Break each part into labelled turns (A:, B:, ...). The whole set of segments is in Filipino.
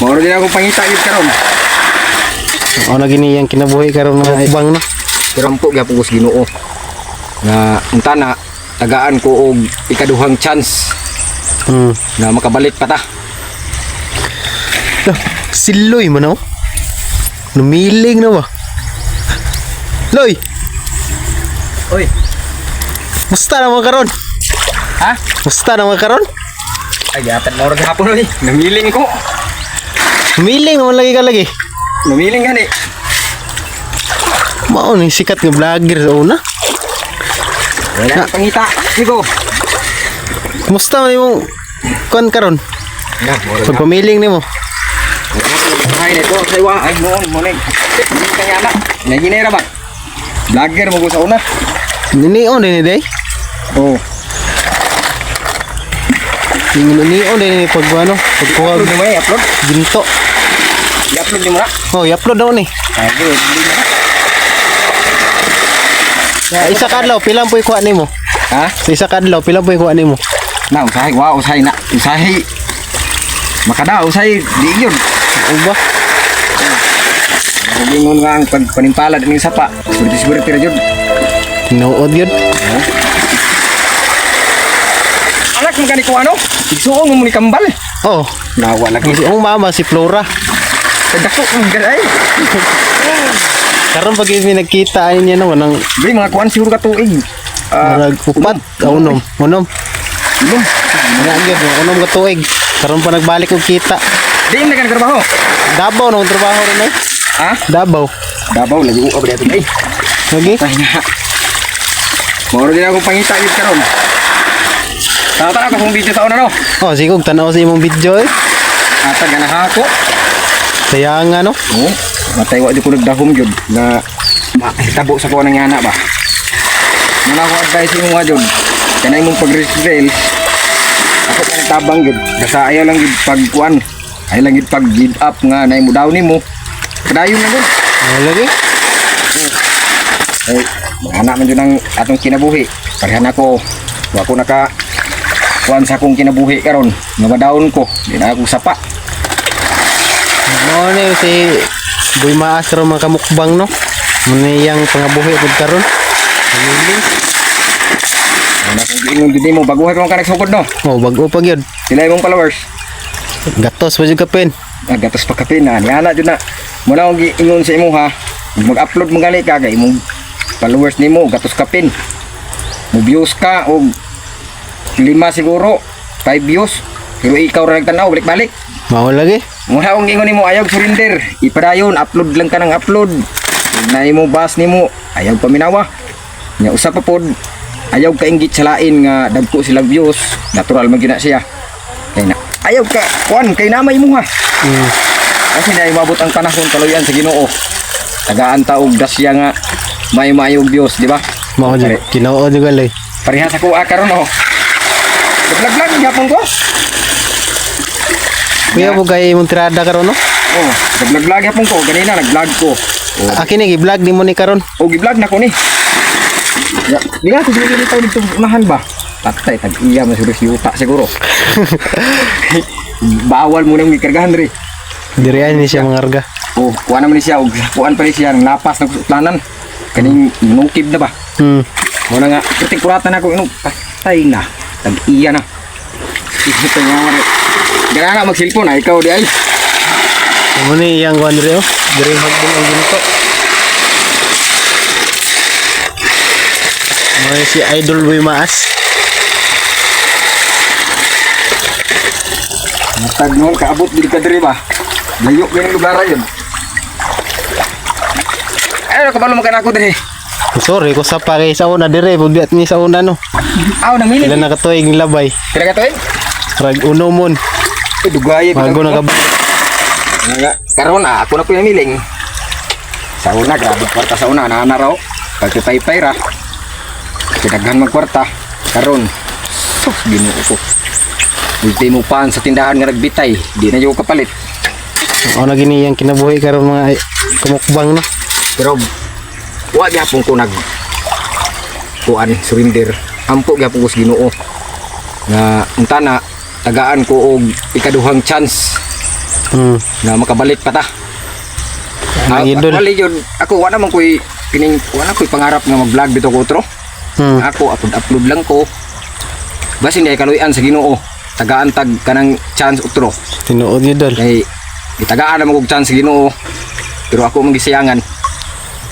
A: Moro din ako pangita yun karon.
B: O na gini yang kinabuhi karon mga ubang no.
A: Pero ampo gyapon ko sa Ginoo. Nga unta na tagaan ko og ikaduhang chance na makabalik pa ta.
B: Siloy man oh. Numiling na ba? Loy.
A: Oy.
B: Musta naman karon?
A: Ha?
B: Musta naman karon?
A: Ay yatan mo rin hapon oy. Namiling ko.
B: Numiling naman lagi ka lagi.
A: Namiling gani.
B: Mao ni sikat nga vlogger sa una.
A: Wala na pangita. Sigo.
B: Kumusta man imong kon karon?
A: Na, moro na.
B: Pagpamiling nimo.
A: Ay nito sa iwa ay mo ni. Kanya na. Naginera ba? Vlogger mo ko sa una.
B: Ninion din day.
A: Oh.
B: Ninion din pag ano, pagkuha
A: Upload mo upload.
B: ginto.
A: I-upload mo na.
B: Oh, i-upload daw ni.
A: Ay, good.
B: Sa isa ka adlaw pilang puy kuha nimo?
A: Ha?
B: Sa isa ka adlaw pilang puy kuha nimo?
A: Na usahay wa usahay na. Usahay. Makada usahay di yun.
B: Uba.
A: Gingon nga ang pagpanimpala din sa sapa. Siguro ra jud.
B: Tinuod yun.
A: Anak mo gani ko ano? Igsuon mo ni kambal.
B: Oh,
A: Nawa lagi.
B: ang mama si Flora.
A: Dako mo gani.
B: Karon pag may nagkita niya no nang
A: Di mga kuan siguro ka tuig.
B: marag upat, unom.
A: Ilong.
B: Nga gyud, unom ka tuig. Karon pa nagbalik og kita.
A: Di mo kan trabaho.
B: Dabaw nung trabaho rin ay.
A: Ha?
B: Dabaw.
A: Dabaw lagi ko abri ato ay.
B: Lagi.
A: Ay na. Moro din ako pangita yun karon. Tata ka kung video sa una no.
B: Oh, sige kog tanaw sa imong video eh.
A: Ata ganaha ko.
B: Sayang nga no.
A: Oh, matay wa di ko nagdahom jud na mahitabo sa kuan ng yana ba. Muna ko advice mo nga jud. Kanay mong pag-resell. Ako pa nagtabang jud. Basta ayaw lang jud pag kuan. Ayaw lang jud pag give up nga nay mo daw nimo. Kadayon na jud.
B: Lagi.
A: Ay, anak man jud ang atong kinabuhi. Parehan ako. Wa ko naka kuan sa akong kinabuhi karon. Nga madawon ko. Di na ako sapa.
B: Mo ni si Boy Maas karon mga kamukbang no. Muna yang pangabuhi pud karon. Pamiling.
A: Ana kung giingon jud mo baguhay ka nagsugod no.
B: Oh, bago pa gyud.
A: Sila imong followers.
B: Gatos pa jud ka pen.
A: Gatos pa kapin na. Ni ana jud na. Muna akong giingon sa imo ha. Mag-upload mo gali ka kay imong followers nimo gatos kapin. Mo views ka og 5 siguro, 5 views. Pero ikaw ra nagtanaw balik-balik.
B: Mao lagi.
A: Muna akong giingon nimo ayaw surrender. Ipadayon upload lang ka ng upload. Na imo bas nimo ayaw paminawa. Nya usa pa pod ayaw ka inggit sa lain nga dagko sila views. Natural man gyud na siya. Kay na ayaw ka kuan kay namay mo ha. Kasi na imabot ang panahon kaluyan sa Ginoo. Tagaan ta og dasya nga may mayong views, di ba?
B: Mao jud kinaod jud galay.
A: Parehas ako karon oh. Vlog gyapon ko.
B: Kuya mo kay imong tirada karon no?
A: Oh, vlog gyapon ko ganina nag-vlog ko. Oh.
B: Akin ni gi-vlog nimo ni karon.
A: O gi-vlog na ko ni. Ya, di nga ko dito dito unahan ba? Patay tag iya masuro si uta siguro. Bawal mo nang gikargahan ri.
B: Dirian ni siya mangarga.
A: Oh, kuha naman ni siya og kuan pa rin siya ng lapas ng planan. Kaning nukib na ba? Wala nga kritik kuratan ako ino patay na. Tag iya na. Ito nga rin. Gana na mag-cellphone na ikaw di ay.
B: Mo ni yang kuan diri oh. Diri magbun ang ginto. Mo si Idol Boy Maas.
A: Tag noon kaabot diri ka diri ba? Layo gyud lugar ayon. Ay kabalo man kana ako diri.
B: Sorry ko sa pare sa una dire bugyat ni sa una no.
A: Aw nang mili.
B: Sila nakatuig ng labay.
A: Kira ka to eh?
B: Rag unomon.
A: Dugay
B: Bago nakab
A: karon ako na ko namiling. Sa una grabe kwarta sa una na raw. Pagpay-pay ra. Kidaghan magkwarta karon. Ginoo ko. Ultimo pan sa tindahan nga nagbitay, di na yo kapalit.
B: O na gini yang kinabuhi karon mga kumukbang no.
A: Pero wa gyapon ko nag kuan surrender. Ampo gyapon ko sa Ginoo. Nga unta na tagaan ko og ikaduhang chance na makabalik pa ta.
B: Idol.
A: Actually yun, ako wala man ko'y pangarap nga mag-vlog dito ko utro. Ako upload lang ko. Basta hindi ay kaluyan sa Ginoo. Tagaantag ka ng chance utro.
B: Tinuod idol.
A: Kay itagaan na magog chance sa Ginoo. Pero ako magisiyangan.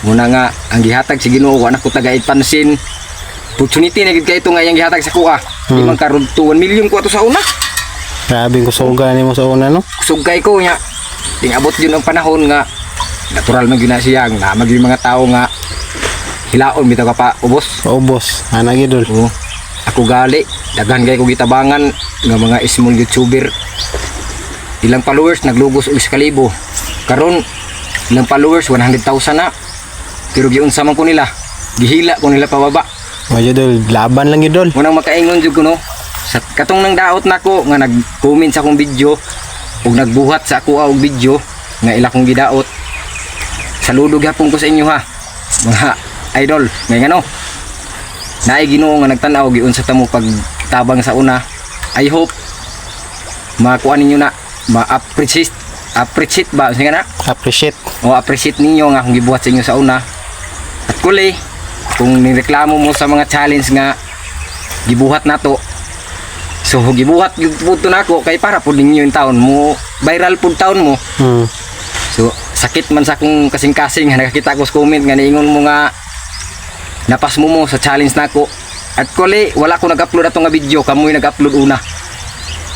A: Muna nga ang gihatag sa Ginoo wala ko tagait pansin. Opportunity na gid kay ito nga yang gihatag sa kuha. Di man karon 1 million ko ato sa una.
B: Grabe ko suga nimo sa una no.
A: Sugay ko nya. Ting abot yun ang panahon nga natural man gyud na siyang na maging mga tao nga hilaon bitaw ka pa ubos.
B: Paubos. Ana idol.
A: Oo. Ako gali, daghan gay ko gitabangan nga mga small YouTuber. Ilang followers naglugos og 1,000. Karon ilang followers 100,000 na. Pero giunsa man ko nila, gihila ko nila pababa.
B: O idol, laban lang idol.
A: Munang makaingon jud ko no. Sa katong nang daot nako nga nag-comment sa akong video ug nagbuhat sa ako og video nga ila kong gidaot. Saludo gyapon ko sa inyo ha. Mga idol, ngay ngano. Naay Ginoo nga nagtan-aw giunsa ta mo pagtabang sa una. I hope makuha ninyo na ma-appreciate ba sige na?
B: Appreciate.
A: O appreciate ninyo nga akong gibuhat sa inyo sa una. At kuli kung nireklamo mo sa mga challenge nga gibuhat nato. So gibuhat gyud pud nako kay para pud ninyo yung taon mo viral pud taon mo. So sakit man sa akong kasing-kasing nga nakakita ko sa comment nga niingon mo nga napas mo sa challenge nako. At kuli wala ko nag-upload ato nga video, kamoy nag-upload una.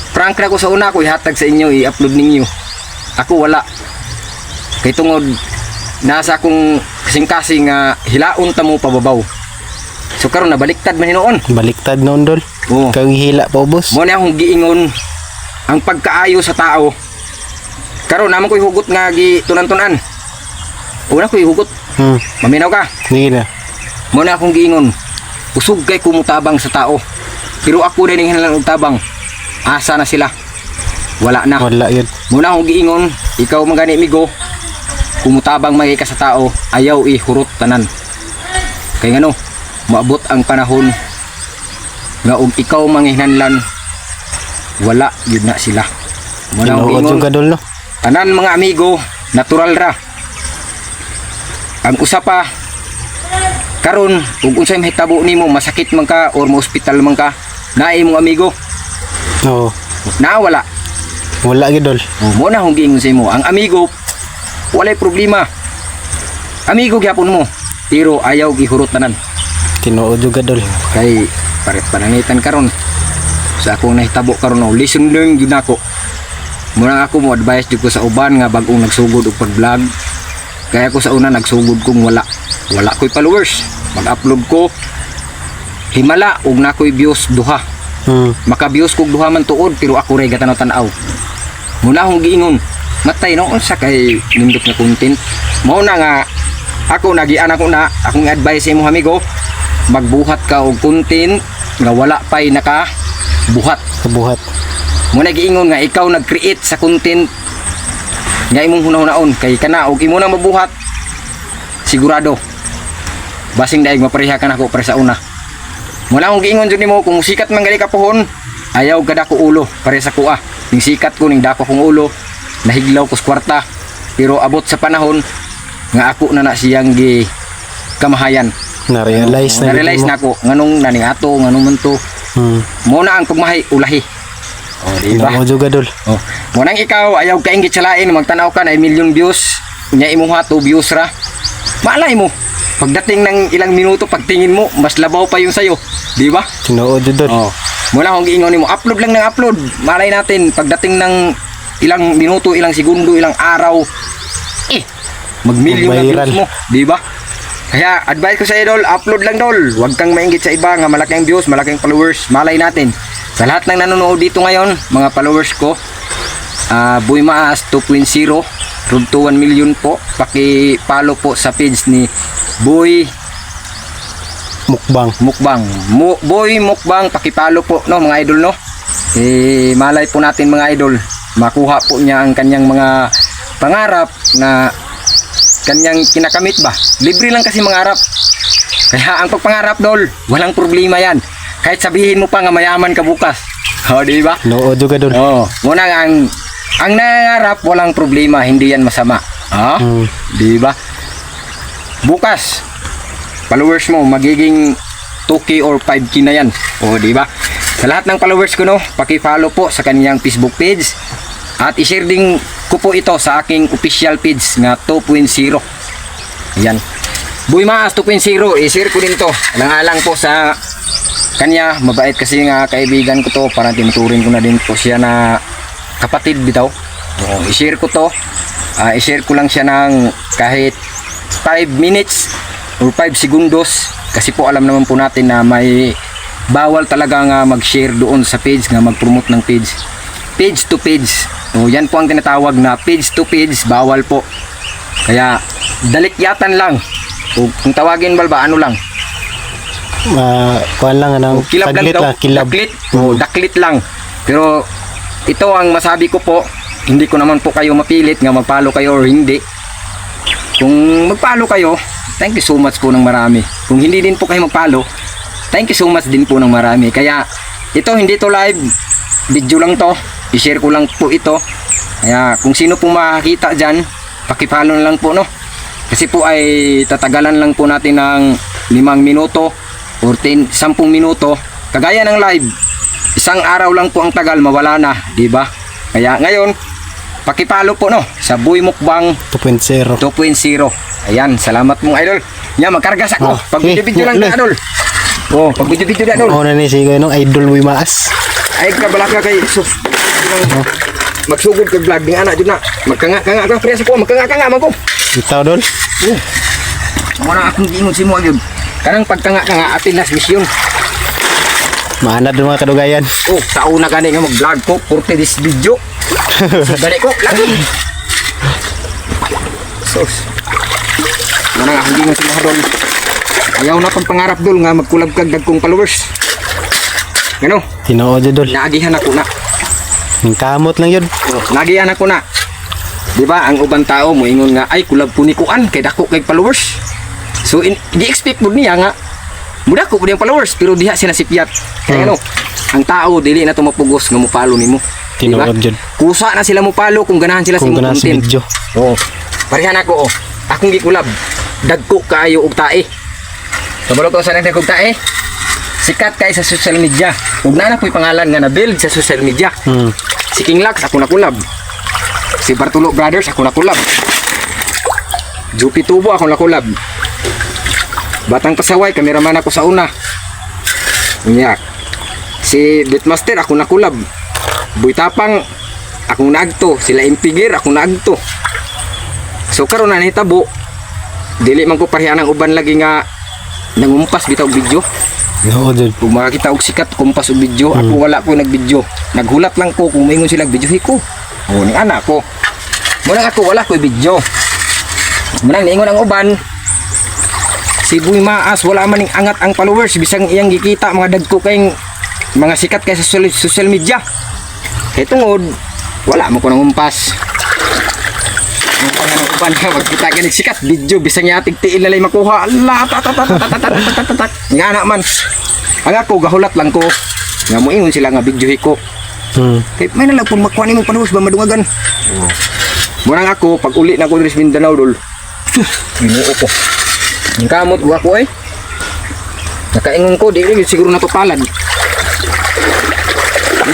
A: Prank na ko sa una ko ihatag sa inyo i-upload ninyo. Ako wala. Kay tungod nasa akong kasing-kasing nga hilaon ta mo pababaw. So karon nabaliktad man hinoon.
B: Baliktad noon dol.
A: Oo.
B: Kag hila paubos.
A: Mo na akong giingon ang pagkaayo sa tao. Karon naman ko'y hugot nga gitunan-tunan. Una ko'y hugot. Maminaw ka.
B: Sige na.
A: Mo na akong giingon. Usog kay kumutabang sa tao. Pero ako din ang hinalang og tabang. Asa na sila? Wala na.
B: Wala yun.
A: Muna akong giingon, ikaw man gani migo, kumutabang magay ka sa tao, ayaw ihurot tanan. Kay ngano, maabot ang panahon nga og ikaw manghinanlan, wala yun na sila. Muna akong
B: Tinuod
A: giingon,
B: yung gadol no.
A: tanan mga amigo, natural ra. Ang usa pa, karon ug unsay mahitabo nimo, masakit man ka or ma-hospital man ka, naay mong amigo,
B: Oo.
A: nawala.
B: Wala idol.
A: Mo na akong giingon sa imo, ang amigo walay problema. Amigo gyapon mo, pero ayaw gihurot tanan.
B: Tinuod yung gadol.
A: Kay paret panangitan karon. Sa akong nahitabo karon no, listen learn gyud nako. Muna ako mo advice jud ko sa uban nga bag-ong nagsugod og pag-vlog. Kaya ako sa una nagsugod kong wala ko'y followers. Mag-upload ko himala og nako'y views duha. Maka-views kog duha man tuod pero ako ray gatanaw-tanaw. Muna akong giingon, matay no unsa kay nindot nga content. Mao na nga ako nagian ako na akong advice sa imo amigo, magbuhat ka og content nga wala pay nakabuhat.
B: Kabuhat.
A: Muna giingon nga ikaw nag-create sa content nga imong hunahon kay kana og imo na mabuhat sigurado basing daig mapareha ka nako para sa una. Muna akong giingon jud nimo kung sikat man gali ka pohon, ayaw kada ko ulo pare sa kuha. Ning sikat ko ning dako kong ulo, nahiglaw ko sa kwarta. Pero abot sa panahon nga ako na siyang gi kamahayan.
B: Na-realize na.
A: Na-realize na ko nganong naning ato nganong man to. Mo na ang pagmahay ulahi. Oh, di ba?
B: Tinuod yung gadol.
A: Oh, mo nang ikaw ayaw ka inggit salain magtanaw ka na 1 million views, nya imong hato views ra. Malay mo pagdating ng ilang minuto pagtingin mo mas labaw pa yung sayo, di ba?
B: Tinuod yung dol.
A: Oh. Muna akong giingon nimo, upload lang ng upload. Malay natin pagdating ng ilang minuto, ilang segundo, ilang araw, mag-million na
B: Mag-viral.
A: views mo, di ba? Kaya advice ko sa idol, upload lang dol. Huwag kang mainggit sa iba nga malaking views, malaking followers. Malay natin. Sa lahat ng nanonood dito ngayon, mga followers ko, Boy Maas 2.0, road to 1 million po. Paki-follow po sa page ni Boy
B: Mukbang.
A: Boy Mukbang, pakipalo po no mga idol no. Malay po natin mga idol, makuha po niya ang kanyang mga pangarap na kanyang kinakamit ba. Libre lang kasi mangarap. Kaya ang pagpangarap dol, walang problema yan. Kahit sabihin mo pa nga mayaman ka bukas. O di ba?
B: Tinuod yung gadol.
A: Oh, muna nga ang ang nangangarap walang problema, hindi yan masama. Ha? Di ba? Bukas, followers mo magiging 2K or 5K na yan. O, di ba? Sa lahat ng followers ko, no, paki-follow po sa kaniyang Facebook page. At i-share din ko po ito sa aking official page na 2.0. Ayan. Boy Maas 2.0, i-share ko din to. Alang-alang po sa kanya. Mabait kasi nga kaibigan ko to. Parang tinuturin ko na din po siya na kapatid bitaw. O, i-share ko to. I-share ko lang siya ng kahit 5 minutes or 5 segundos. Kasi po alam naman po natin na may bawal talaga nga mag-share doon sa page, nga mag-promote ng page. Page to page. O, yan po ang tinatawag na page to page, bawal po. Kaya dalikyatan lang. O kung tawagin balba, ano lang?
B: Kuan lang anong
A: Kilab lang daw. Daklit. O, daklit lang. Pero ito ang masabi ko po, hindi ko naman po kayo mapilit nga magpalo kayo or hindi. Kung magpalo kayo, thank you so much po ng marami. Kung hindi din po kayo magpalo, thank you so much din po ng marami. Kaya ito hindi to live, video lang to. I-share ko lang po ito. Kaya kung sino po makakita dyan, pakipalo na lang po, no. Kasi po ay tatagalan lang po natin ng 5 minuto or 10 minuto. Kagaya ng live, isang araw lang po ang tagal, mawala na, di ba? Kaya ngayon, pakipalo po, no, sa Boy Mukbang
B: 2.0.
A: 2.0. Ayan, salamat mong idol. Yan, magkargas ako. Pag video lang na, idol. Oh, pag video na, idol.
B: Oo na ni sige nung idol Boy Maas.
A: Ay, kabala ka kay sus. Magsugod kag vlog ni anak jud na. Magkanga-kanga ka, presa ko, magkanga-kanga man ko.
B: Ikaw dol.
A: Muna akong giingon si mo yun. Kanang pagkanga-kanga atin las misyon.
B: Maanad mga kadugayan.
A: Oh, sa una gani nga mag-vlog ko, 40 this video. Dali ko, lagi. Sus. Muna akong giingon si mo dol. Ayaw na pang pangarap dol nga magkulab kag dagkong followers. Gano?
B: Tinoo jud dol.
A: Naagihan ako na.
B: Ning kamot lang yun.
A: Naagihan ako na. Di ba ang ubang tao mo ingon nga ay kulab po ni kuan kay dako kay followers. So di-expect mo niya nga muda ko po yung followers pero diha sila sipyat. Kaya ano, ang tao dili na tumapugos nga mopalo nimo.
B: Tinuod jud.
A: Kusa na sila mopalo kung ganahan sila sa
B: Kung
A: imong
B: ganahan sa
A: content.
B: video.
A: Oo. Parehan ako akong gikulab. Dagko kaayo og tae. Kabalo ko sa nagdagkog tae. Sikat kay sa social media. Ug na po'y pangalan nga na-build sa social media. Si King Lax ako na kulab. Si Bartolo Brothers ako na kulab. Jupi Tubo ako na kulab. Batang Pasaway kameraman ako sa una. Unya. Si Beatmaster ako na kulab. Boy Tapang akong naagto. Sila Impigir ako naagto. So karon na nahitabo. Dili man ko pareha ng uban lagi nga nangumpas bitaw video.
B: Oo jud.
A: Kung makakita og sikat kumpas og video, ako wala ko nag-video. Naghulat lang ko kung maingon sila video ko. O ning anak ko. Muna ako wala ko video. Muna niingon ang uban. Si Boy Maas wala man ning angat ang followers bisang iyang gikita mga dagko kay mga sikat kay sa social media. Kay tungod wala mo ko nang umpas. Ang pangalan uban ka magkita ka ning sikat video bisang yatig tiil na lay makuha. Allah nga anak man. Ang ako gahulat lang ko. Nga mo ingon sila nga video ko. Kay may nalang pun makuha nimo panuos ba madungagan. Murang ako pag uli na ko diri sa Mindanao dol. Ginuo ko. Ning kamot wa ko ay. Nakaingon ko di siguro napapalad. Di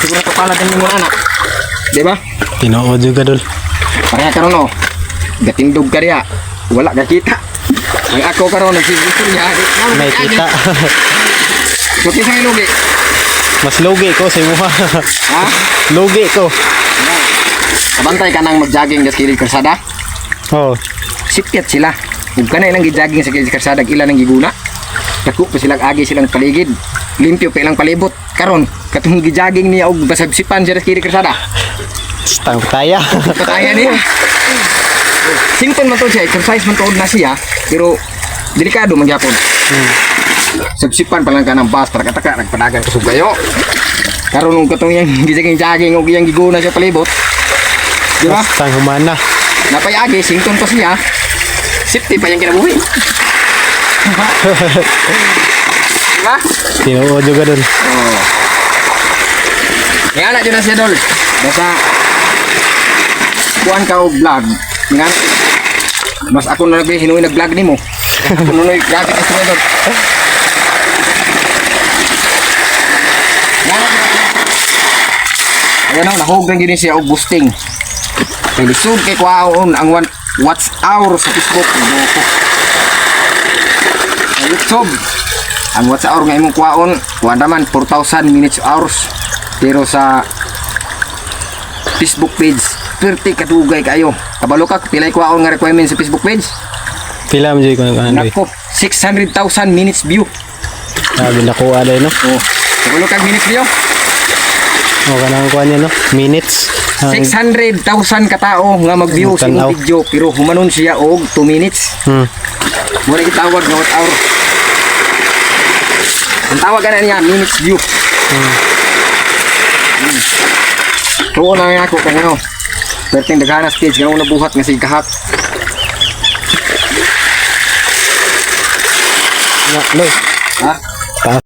A: siguro napapalad ang mga anak. Di ba?
B: Tinoo jud ka dol.
A: Pareha karon no. Gatindog ka diha. Wala ka kita. Ang ako karon nagsigusto niya.
B: May kita.
A: So kinsa nga lugi?
B: Mas logi ko sa imo ha.
A: Ha?
B: Logi ko.
A: Kabantay ka nang mag-jogging sa kilid kalsada?
B: Oh.
A: Sipyat sila. Kung kanay lang gi-jogging sa kilid kalsada, ilan ang giguna. Dako pa silang agi silang paligid. Limpyo pa ilang palibot. Karon, katong gi-jogging niya og basabsipan sa kilid kalsada.
B: Stang taya.
A: Pataya niya. Simple man to siya, exercise man to na siya, pero delikado man gyapon. Sabsipan pa lang ka ng bus para kataka nagpadagan ko sugayo. Karon nung katong yang gijaging og yang giguna sa palibot. Di ba?
B: Stang humana.
A: Napayagi, sington pa siya. Safety pa yung kinabuhi. Di ba?
B: Tinoo jud ka dol.
A: Oh. Kaya na dyan na siya dol. Basta kuan ka og vlog. Nga mas ako na hinuoy nag-vlog nimo. Ako nunoy grabe ka subscriber. Ayan o, nahog lang yun siya og boosting. Kay lisod kay kwaon ang watch hour sa Facebook. Sa YouTube, ang watch hour nga imong kwaon, kuan naman 4,000 minutes hours. Pero sa Facebook page, 30 kadugay kayo. Kabalo ka, pilay kwaon nga requirement sa Facebook page?
B: Pila mo dyan ko nang
A: Nako, 600,000 minutes view.
B: Sabi na kuha dahil no.
A: Oh, kabalo kang minutes view?
B: O kanang kuha niya no. Minutes.
A: 600,000 katao nga mag-view sa imong
B: Tanaw.
A: video pero humanon siya og 2 minutes. Muna gitawag nga watch hour. Ang tawag na niya minutes view. Tuon na nga ako kanya no. Perting daghana stage nga una buhat nga sig kahak.
B: Na, Loy.
A: Ha?